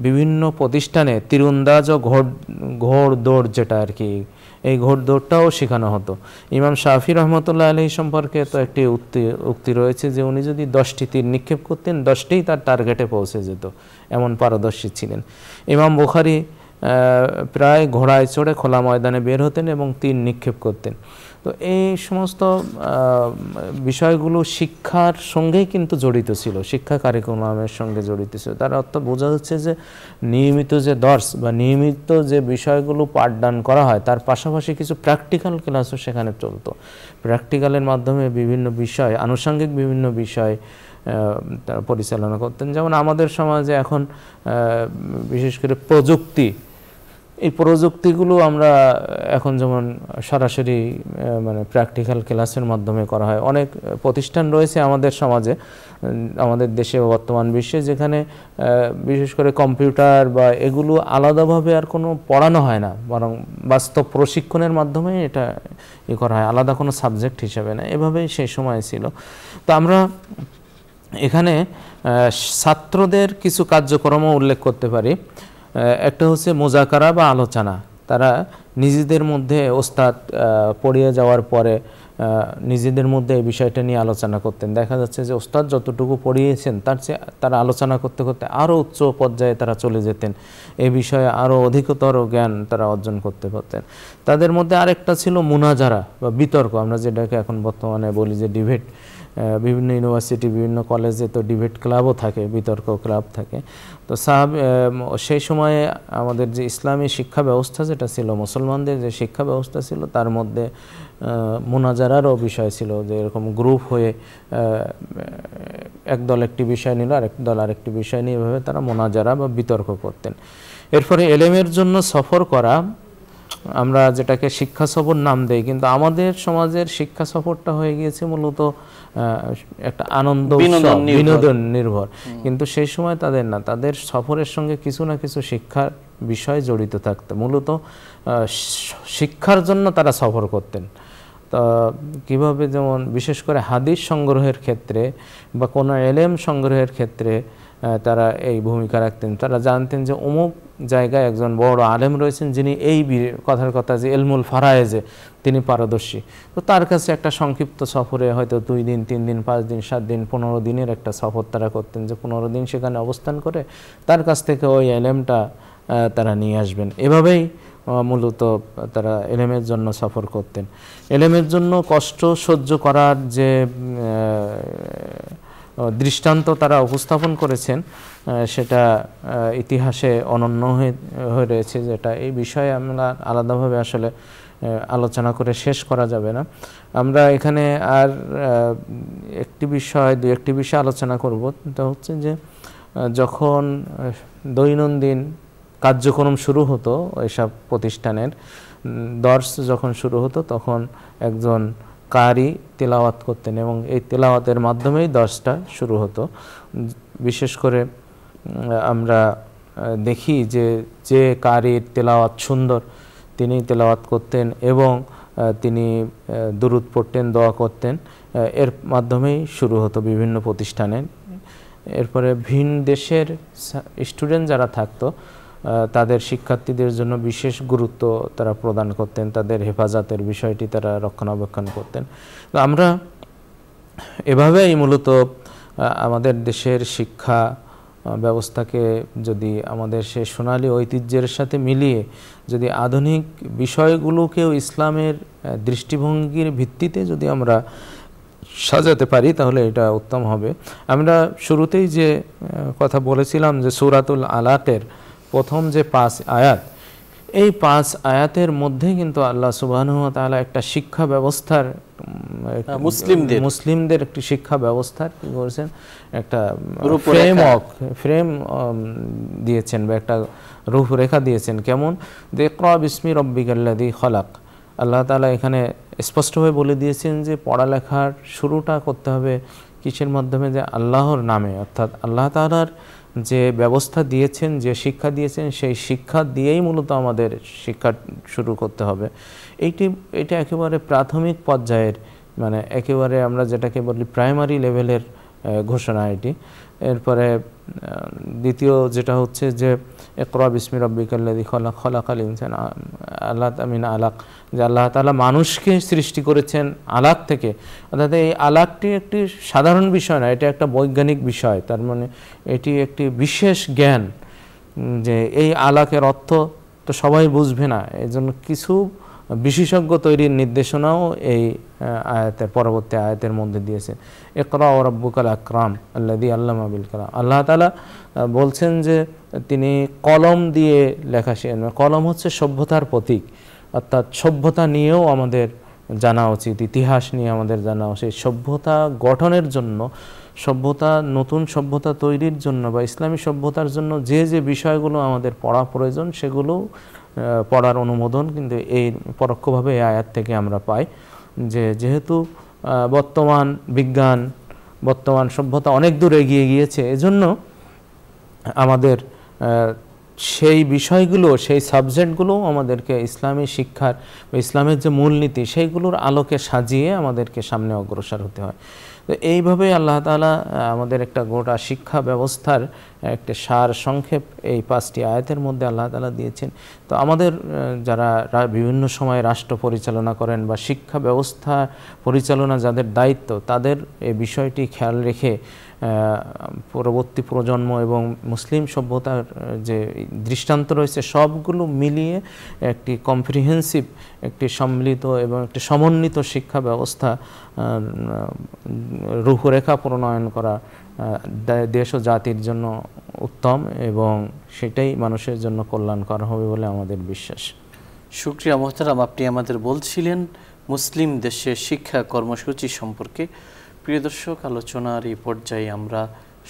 [SPEAKER 2] বিভিন্ন প্রতিষ্ঠানে তীরন্দাজ ও ঘোড় দৌড়, যেটা আর কি, এই ঘোড় দৌড়টাও শেখানো হতো। ইমাম শাফি রহমতুল্লাহ আলাইহি সম্পর্কে তো একটি উক্তি রয়েছে যে উনি যদি 10টি তীর নিক্ষেপ করতেন 10টিই তার টার্গেটে পৌঁছে যেত, এমন পারদর্শী ছিলেন। ইমাম বুখারী প্রায় ঘোড়ায় চড়ে খোলা ময়দানে বের হতেন এবং তীর নিক্ষেপ করতেন। তো এই সমস্ত বিষয়গুলো শিক্ষার সঙ্গেই কিন্তু জড়িত ছিল, শিক্ষা কারিকুলামের সঙ্গে জড়িত ছিল। তার অর্থ বোঝা যাচ্ছে যে নিয়মিত যে দর্স বা নিয়মিত যে বিষয়গুলো পাঠদান করা হয় তার পাশাপাশি কিছু প্র্যাকটিক্যাল ক্লাসও সেখানে চলতো। প্র্যাকটিক্যালের মাধ্যমে বিভিন্ন বিষয়, আনুষঙ্গিক বিভিন্ন বিষয় তারা পরিচালনা করতেন। যেমন আমাদের সমাজে এখন বিশেষ করে প্রযুক্তি, এই প্রযুক্তিগুলো আমরা এখন যেমন সরাসরি মানে প্র্যাকটিক্যাল ক্লাসের মাধ্যমে করা হয়। অনেক প্রতিষ্ঠান রয়েছে আমাদের সমাজে, আমাদের দেশে বর্তমান বিশ্বে, যেখানে বিশেষ করে কম্পিউটার বা এগুলো আলাদাভাবে আর কোনো পড়ানো হয় না, বরং বাস্তব প্রশিক্ষণের মাধ্যমে এটা করা হয়, আলাদা কোনো সাবজেক্ট হিসাবে না। এভাবেই সেই সময় ছিল। তো আমরা এখানে ছাত্রদের কিছু কার্যক্রমও উল্লেখ করতে পারি। একটা হচ্ছে মোজাকারা বা আলোচনা। তারা নিজেদের মধ্যে ওস্তাদ পড়িয়ে যাওয়ার পরে নিজেদের মধ্যে এই বিষয়টা নিয়ে আলোচনা করতেন। দেখা যাচ্ছে যে ওস্তাদ যতটুকু পড়িয়েছেন তার চেয়ে তারা আলোচনা করতে করতে আরও উচ্চ পর্যায়ে তারা চলে যেতেন, এই বিষয়ে আরও অধিকতর জ্ঞান তারা অর্জন করতে পারতেন। তাদের মধ্যে আরেকটা ছিল মুনাজারা বা বিতর্ক, আমরা যেটাকে এখন বর্তমানে বলি যে ডিবেট। বিভিন্ন ইউনিভার্সিটি, বিভিন্ন কলেজে তো ডিবেট ক্লাবও থাকে, বিতর্ক ক্লাব থাকে। তো সেই সময়ে আমাদের যে ইসলামী শিক্ষা ব্যবস্থা যেটা ছিল, মুসলমানদের যে শিক্ষা ব্যবস্থা ছিল, তার মধ্যে মুনাজারারও বিষয় ছিল, যে এরকম গ্রুপ হয়ে একদল একটি বিষয় নিল, আরেক দল আরেকটি বিষয় নিয়ে, এভাবে তারা মুনাজারা বা বিতর্ক করতেন। এরপরে এলেমের জন্য সফর করা, আমরা যেটাকে শিক্ষা সফর নাম দেই, কিন্তু আমাদের সমাজের শিক্ষা সফরটা হয়ে গিয়েছে মূলত একটা আনন্দ বিনোদন নির্ভর। কিন্তু সেই সময় তাদের না, তাদের সফরের সঙ্গে কিছু না কিছু শিক্ষার বিষয় জড়িত থাকতো। মূলত শিক্ষার জন্য তারা সফর করতেন। তো কীভাবে, যেমন বিশেষ করে হাদিস সংগ্রহের ক্ষেত্রে বা কোনো এলেম সংগ্রহের ক্ষেত্রে তারা এই ভূমিকা রাখতেন। তারা জানতেন যে অমুক জায়গায় একজন বড় আলেম রয়েছেন যিনি এই কথার কথা যে এলমুল ফারায়েজে তিনি পারদর্শী। তো তার কাছে একটা সংক্ষিপ্ত সফরে হয়তো 2 দিন 3 দিন 5 দিন 7 দিন 15 দিনের একটা সফর তারা করতেন, যে 15 দিন সেখানে অবস্থান করে তার কাছ থেকে ওই এলেমটা তারা নিয়ে আসবেন। এভাবেই মূলত তারা এলেমের জন্য সফর করতেন। এলেমের জন্য কষ্ট সহ্য করার যে দৃষ্টান্ত তারা উপস্থাপন করেছেন সেটা ইতিহাসে অনন্য হয়ে রয়েছে, যেটা এই বিষয়ে আমরা আলাদাভাবে আসলে আলোচনা করে শেষ করা যাবে না। আমরা এখানে আর দু একটি বিষয় আলোচনা করব। তা হচ্ছে যে যখন দৈনন্দিন কার্যক্রম শুরু হতো এসব প্রতিষ্ঠানের, দর্স যখন শুরু হতো, তখন একজন কারি তেলাওয়াত করতেন এবং এই তেলাওয়াতের মাধ্যমেই দর্সটা শুরু হতো। বিশেষ করে আমরা দেখি যে কারির তেলাওয়াত সুন্দর তিনি তেলাওয়াত করতেন এবং তিনি দুরুদ পড়তেন, দোয়া করতেন, এর মাধ্যমেই শুরু হতো বিভিন্ন প্রতিষ্ঠানে। এরপরে ভিন দেশের স্টুডেন্ট যারা থাকতো তাদের শিক্ষার্থীদের জন্য বিশেষ গুরুত্ব তারা প্রদান করতেন, তাদের হেফাজতের বিষয়টি তারা রক্ষণাবেক্ষণ করতেন। তো আমরা এভাবেই মূলত আমাদের দেশের শিক্ষা ব্যবস্থাকে যদি আমাদের সে সোনালী ঐতিহ্যের সাথে মিলিয়ে যদি আধুনিক বিষয়গুলোকেও ইসলামের দৃষ্টিভঙ্গির ভিত্তিতে যদি আমরা সাজাতে পারি তাহলে এটা উত্তম হবে। আমরা শুরুতেই যে কথা বলেছিলাম যে সূরাতুল আলাকের প্রথম যে 5 আয়াত, এই 5 আয়াতের মধ্যে কিন্তু আল্লাহ সুবহানাহু ওয়া তাআলা একটা শিক্ষা ব্যবস্থার মুসলিমদের একটি শিক্ষা ব্যবস্থার কি করেছেন, একটা ফ্রেম দিয়েছেন বা একটা রূপরেখা দিয়েছেন। কেমন? ইকরা বিসমি রব্বিকাল্লাযী খলাক। আল্লাহ তাআলা এখানে স্পষ্টভাবে বলে দিয়েছেন যে পড়ালেখার শুরুটা করতে হবে কিসের মাধ্যমে? যে আল্লাহর নামে, অর্থাৎ আল্লাহ তাআলার যে ব্যবস্থা দিয়েছেন, যে শিক্ষা দিয়েছেন, সেই শিক্ষা দিয়েই মূলত আমাদের শিক্ষা শুরু করতে হবে। এটা একেবারে প্রাথমিক পর্যায়ের, মানে একেবারে আমরা যেটাকে বলি প্রাইমারি লেভেলের ঘোষণা এটি। এরপরে দ্বিতীয় যেটা হচ্ছে যে ইকরা বিসমি রব্বিকাল্লাযী খলাক খলাকাল ইনসানা মিন আলাক, যে আল্লাহ তাআলা মানুষকে সৃষ্টি করেছেন আলাক থেকে। অর্থাৎ এই আলাকটি একটি সাধারণ বিষয় না, এটা একটা বৈজ্ঞানিক বিষয়। তার মানে এটি একটি বিশেষ জ্ঞান, যে এই আলাকের অর্থ তো সবাই বুঝবে না, এই জন্য কিছু বিশেষজ্ঞ তৈরির নির্দেশনাও এই আয়াতের পরবর্তী আয়াতের মধ্যে দিয়েছেন। ইকরা ওয়া রাব্বুকাল আকরাম আল্লাযী আল্লামা বিল কালাম। আল্লাহ তাআলা বলছেন যে তিনি কলম দিয়ে লেখা শেখান। কলম হচ্ছে সভ্যতার প্রতীক, অর্থাৎ সভ্যতা নিয়েও আমাদের জানা উচিত, ইতিহাস নিয়ে আমাদের জানা উচিত। সভ্যতা গঠনের জন্য, নতুন সভ্যতা তৈরির জন্য বা ইসলামী সভ্যতার জন্য যে যে বিষয়গুলো আমাদের পড়া প্রয়োজন সেগুলো পড়ার অনুমোদন কিন্তু এই পরোক্ষভাবে এই আয়াত থেকে আমরা পাই। যেহেতু বর্তমান বিজ্ঞান, বর্তমান সভ্যতা অনেক দূর এগিয়ে গিয়েছে, এজন্য আমাদের সেই বিষয়গুলো, সেই সাবজেক্টগুলো আমাদেরকে ইসলামী শিক্ষার বা ইসলামের যে মূলনীতি সেইগুলোর আলোকে সাজিয়ে আমাদেরকে সামনে অগ্রসর হতে হয়। তো এইভাবে আল্লাহ তাআলা আমাদের একটা গোটা শিক্ষা ব্যবস্থার একটা সার সংক্ষেপ এই 5টি আয়াতের মধ্যে আল্লাহ তাআলা দিয়েছেন। তো আমাদের যারা বিভিন্ন সময় রাষ্ট্র পরিচালনা করেন বা শিক্ষা ব্যবস্থা পরিচালনা যাদের দায়িত্ব, তাদের এই বিষয়টি খেয়াল রেখে পরবর্তী প্রজন্ম এবং মুসলিম সভ্যতার যে দৃষ্টান্ত রয়েছে সবগুলো মিলিয়ে একটি কম্প্রিহেন্সিভ, একটি সম্মিলিত এবং একটি সমন্বিত শিক্ষা ব্যবস্থা রূপরেখা প্রণয়ন করা দেশ ও জাতির জন্য উত্তম এবং সেটাই মানুষের জন্য কল্যাণকর হবে বলে আমাদের বিশ্বাস।
[SPEAKER 1] শুকরিয়া মোহতারাম, আপনি আমাদের বলছিলেন মুসলিম দেশের শিক্ষা কর্মসূচি সম্পর্কে। প্রিয় দর্শক, আলোচনার এই পর্যায়ে আমরা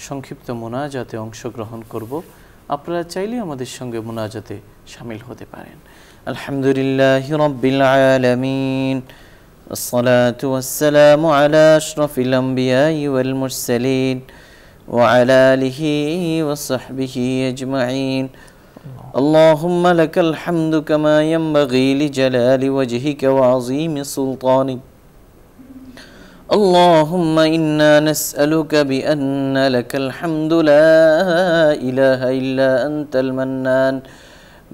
[SPEAKER 1] সংক্ষিপ্ত মোনাজাতে অংশগ্রহণ করব। আপনারা চাইলে আমাদের সঙ্গে মোনাজাতে শামিল হতে পারেন। আলহামদুলিল্লাহি রাব্বিল আলামিন, والصلاة والسلام على أشرف الأنبياء والمرسلين وعلى آله وصحبه أجمعين. اللهم لك الحمد كما ينبغي لجلال وجهك وعظيم سلطانك. اللهم إنا نسألك بأن لك الحمد لا إله إلا أنت المنان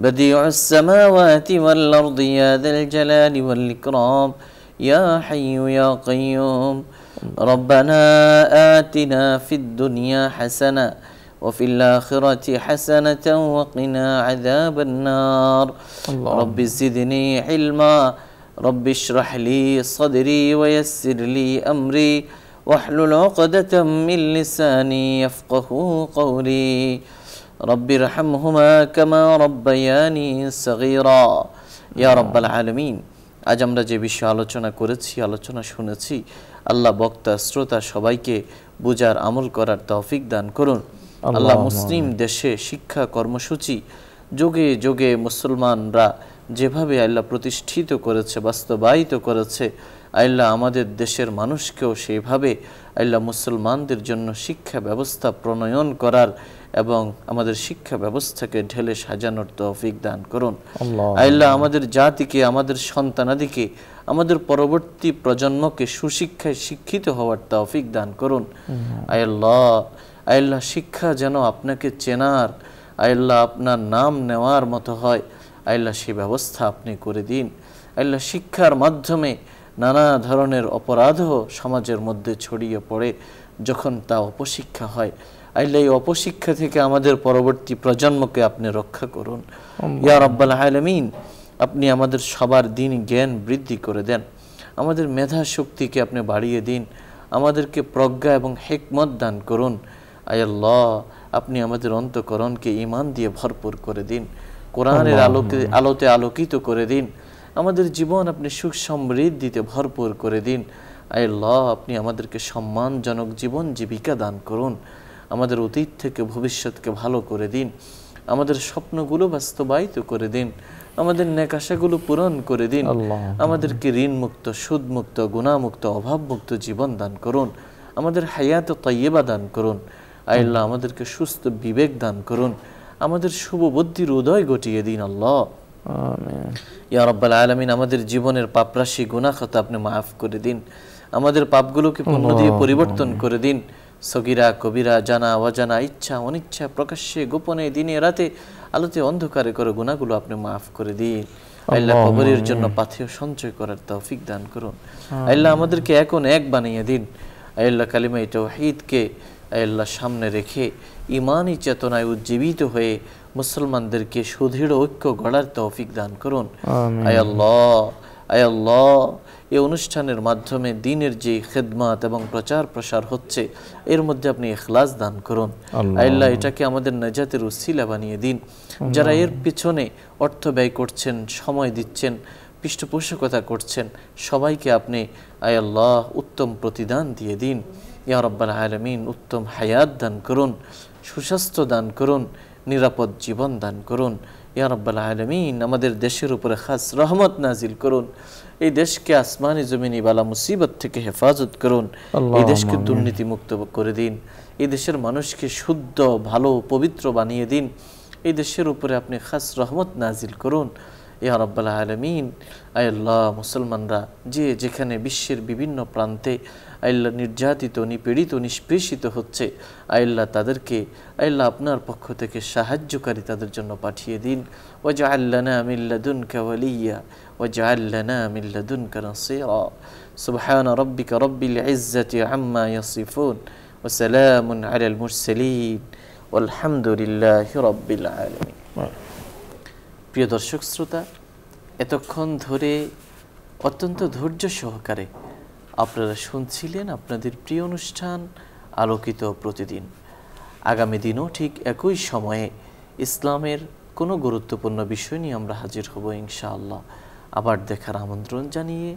[SPEAKER 1] بديع السماوات والأرض يا ذا الجلال والإكرام يا حي يا قيوم. ربنا آتنا في الدنيا حسنة وفي الآخرة حسنة وقنا عذاب النار. رب زدني علما، رب اشرح لي صدري ويسر لي أمري واحلل عقدة من لساني يفقه قولي. رب ارحمهما كما ربياني صغيرا يا رب العالمين. আজ আমরা যে বিষয়ে আলোচনা করেছি, আলোচনা শুনেছি, আল্লাহ বক্তা শ্রোতা সবাইকে বুঝার আমল করার তৌফিক দান করুন। আল্লাহ মুসলিম দেশে শিক্ষা কর্মসূচি যুগে যুগে মুসলমানরা যেভাবে আল্লাহ প্রতিষ্ঠিত করেছে, বাস্তবায়িত করেছে, আল্লাহ আমাদের দেশের মানুষকেও সেইভাবে আল্লাহ মুসলমানদের জন্য শিক্ষা ব্যবস্থা প্রণয়ন করার এবং আমাদের শিক্ষা ব্যবস্থাকে ঢেলে সাজানোর তৌফিক দান করুন। আল্লাহ আমাদের জাতিকে, আমাদের সন্তানাদিকে, আমাদের পরবর্তী প্রজন্মকে সুশিক্ষায় শিক্ষিত হওয়ার তৌফিক দান করুন। আল্লাহ শিক্ষা যেন আপনাকে চেনার, আল্লাহ আপনার নাম নেওয়ার মতো হয়, আল্লাহ সেই ব্যবস্থা আপনি করে দিন। আল্লাহ শিক্ষার মাধ্যমে নানা ধরনের অপরাধও সমাজের মধ্যে ছড়িয়ে পড়ে, যখন তা অপশিক্ষা হয়, আল্লাহ এই অপশিক্ষা থেকে আমাদের পরবর্তী প্রজন্মকে আপনি রক্ষা করুন। ইয়া রাব্বাল আলামিন, আপনি আমাদের সবার দিন জ্ঞান বৃদ্ধি করে দেন, আমাদের মেধা শক্তিকে আপনি বাড়িয়ে দিন, আমাদেরকে প্রজ্ঞা এবং হিকমত দান করুন। আল্লাহ আপনি আমাদের অন্তঃকরণকে ঈমান দিয়ে ভরপুর করে দিন, কোরআনের আলোতে আলোকিত করে দিন, আমাদের জীবন আপনি সুখ সমৃদ্ধিতে ভরপুর করে দিন। আল্লাহ আপনি আমাদেরকে সম্মানজনক জীবন জীবিকা দান করুন, আমাদের অতীত থেকে ভবিষ্যৎকে ভালো করে দিন, আমাদের স্বপ্নগুলো বাস্তবায়িত করে দিন, আমাদের নেক আশাগুলো পূরণ করে দিন, আমাদেরকে ঋণ মুক্ত, সুদ মুক্ত, গুনাহ মুক্ত, অভাব মুক্ত জীবন দান করুন, আমাদের হায়াত তাইয়্যিবা দান করুন। আল্লাহ আমাদেরকে সুস্থ বিবেক দান করুন, আমাদের শুভ বুদ্ধির উদয় ঘটিয়ে দিন। আল্লাহ আমিন ইয়া রাব্বাল আলামিন, আমাদের জীবনের পাপরাশি গুনাহ খাতা আপনি মাফ করে দিন, আমাদের পাপগুলোকে পুণ্য দিয়ে পরিবর্তন করে দিন। সগীরা কবিরা, জানা অজানা, ইচ্ছা অনিচ্ছা, প্রকাশ্যে গোপনে, দিনে রাতে, আলোতে অন্ধকারে করে গুনাহগুলো আপনি মাফ করে দিন। আল্লাহ কবরের জন্য পাথেয় সঞ্চয় করার তৌফিক দান করুন। আল্লাহ আমাদেরকে এখন এক বানিয়ে দিন। আল্লাহ কালিমায়ে তাওহীদকে আল্লাহ সামনে রেখে ইমানি চেতনায় উজ্জীবিত হয়ে মুসলমানদেরকে সুদৃঢ় ঐক্য গড়ার তৌফিক দান করুন। আয় আল্লাহ, আয় আল্লাহ, এই অনুষ্ঠানের মাধ্যমে দ্বীনের যে খেদমাত এবং প্রচার প্রসার হচ্ছে এর মধ্যে আপনি ইখলাস দান করুন। আল্লাহ এটাকে আমাদের নাজাতের উসিলা বানিয়ে দিন। যারা এর পিছনে অর্থ ব্যয় করছেন, সময় দিচ্ছেন, পৃষ্ঠপোষকতা করছেন, সবাইকে আপনি আয় আল্লাহ উত্তম প্রতিদান দিয়ে দিন। ইয়া রাব্বাল আলামিন, উত্তম হায়াত দান করুন, সুস্বাস্থ্য দান করুন, নিরাপদ জীবন দান করুন। ইয়া রাব্বাল আলামিন, আমাদের দেশের উপরে খাস রহমত নাজিল করুন। এই দেশকে আসমানি জমিনি বালা মুসিবত থেকে হেফাজত করুন। এই দেশকে দুর্নীতি মুক্ত করে দিন। এই দেশের মানুষকে শুদ্ধ, ভালো, পবিত্র বানিয়ে দিন। এই দেশের উপরে আপনি খাস রহমত নাজিল করুন। ইয়া রাব্বাল আলামিন, আয় আল্লাহ, মুসলমানরা যে যেখানে বিশ্বের বিভিন্ন প্রান্তে আল্লাহ নির্যাতিত, নিপীড়িত, নিষ্পেষিত হচ্ছে, আল্লাহ তাদেরকে আল্লাহ আপনার পক্ষ থেকে সাহায্যকারী তাদের জন্য পাঠিয়ে দিন। ওয়াজআল লানা মিন লাদুনকা ওয়ালিয়্যা ওয়াজআল লানা মিন লাদুনকা নাসীরা। সুবহান রাব্বিকা রাব্বিল ইজ্জাতি আম্মা ইয়াসিফুন ওয়া সালামুন আলাল মুরসালিন ওয়ালহামদুলিল্লাহি রাব্বিল আলামিন। প্রিয় দর্শক শ্রোতা, এতক্ষণ ধরে অত্যন্ত ধৈর্য সহকারে আপনারা শুনছিলেন আপনাদের প্রিয় অনুষ্ঠান আলোকিত প্রতিদিন। আগামী দিনও ঠিক একই সময়ে ইসলামের কোনো গুরুত্বপূর্ণ বিষয় নিয়ে আমরা হাজির হব ইনশাআল্লাহ। আবার দেখার আমন্ত্রণ জানিয়ে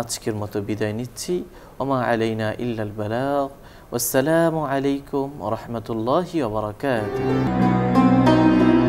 [SPEAKER 1] আজকের মতো বিদায় নিচ্ছি। ওমা আলাইনা ইল্লাল বালাগ। ওয়াসসালামু আলাইকুম ওয়া রাহমাতুল্লাহি ওয়া বারাকাতুহু।